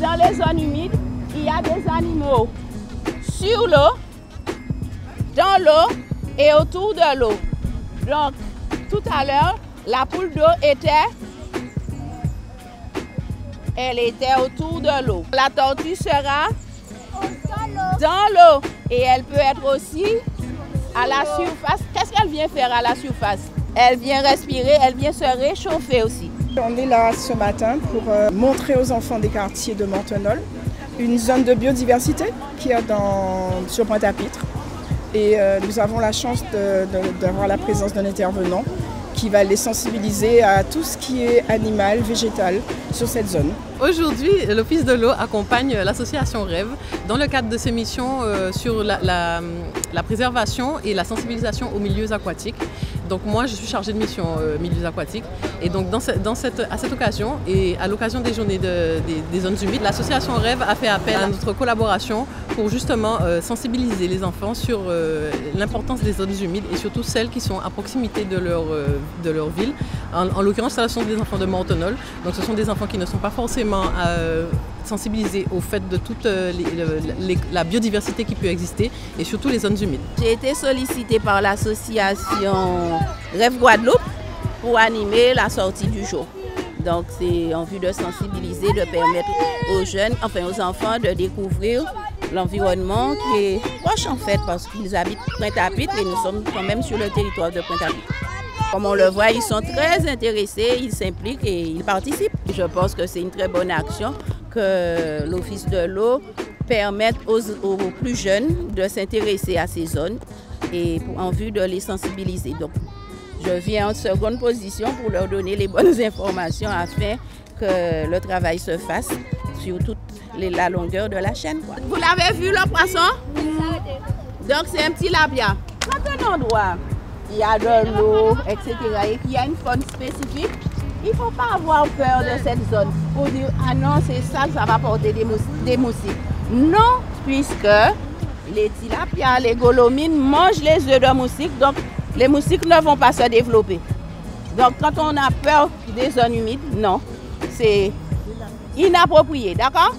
dans les zones humides, il y a des animaux sur l'eau, dans l'eau et autour de l'eau. Donc, tout à l'heure, la poule d'eau elle était autour de l'eau. La tortue sera dans l'eau et elle peut être aussi à la surface. Qu'est-ce qu'elle vient faire à la surface? Elle vient respirer, elle vient se réchauffer aussi. On est là ce matin pour montrer aux enfants des quartiers de Mortenol une zone de biodiversité qu'il y a sur Pointe-à-Pitre. Et nous avons la chance d'avoir la présence d'un intervenant qui va les sensibiliser à tout ce qui est animal, végétal sur cette zone. Aujourd'hui, l'Office de l'eau accompagne l'association Rêve dans le cadre de ses missions sur la préservation et la sensibilisation aux milieux aquatiques. Donc moi, je suis chargée de mission milieux aquatiques. Et donc à cette occasion et à l'occasion des journées des zones humides, l'association Rêve a fait appel à notre collaboration pour justement sensibiliser les enfants sur l'importance des zones humides et surtout celles qui sont à proximité de leur ville. En l'occurrence, ce sont des enfants de Mortenol. Donc ce sont des enfants qui ne sont pas forcément sensibilisés au fait de toute la biodiversité qui peut exister et surtout les zones humides. J'ai été sollicitée par l'association Rêve Guadeloupe pour animer la sortie du jour. Donc c'est en vue de sensibiliser, de permettre aux jeunes, enfin aux enfants de découvrir l'environnement qui est proche en fait parce qu'ils habitent Pointe-à-Pitre et nous sommes quand même sur le territoire de Pointe-à-Pitre. Comme on le voit, ils sont très intéressés, ils s'impliquent et ils participent. Je pense que c'est une très bonne action que l'Office de l'eau permette aux plus jeunes de s'intéresser à ces zones et en vue de les sensibiliser. Donc, je viens en seconde position pour leur donner les bonnes informations afin que le travail se fasse sur toute la longueur de la chaîne. Vous l'avez vu le poisson? Donc c'est un petit labia. Quand un endroit il y a de l'eau, etc. et qu'il y a une faune spécifique, il ne faut pas avoir peur de cette zone pour dire ah non c'est ça, ça va porter des moustiques. Non, puisque les tilapias, les golomines mangent les œufs de moustiques, donc les moustiques ne vont pas se développer. Donc quand on a peur des zones humides, non, c'est inapproprié, d'accord?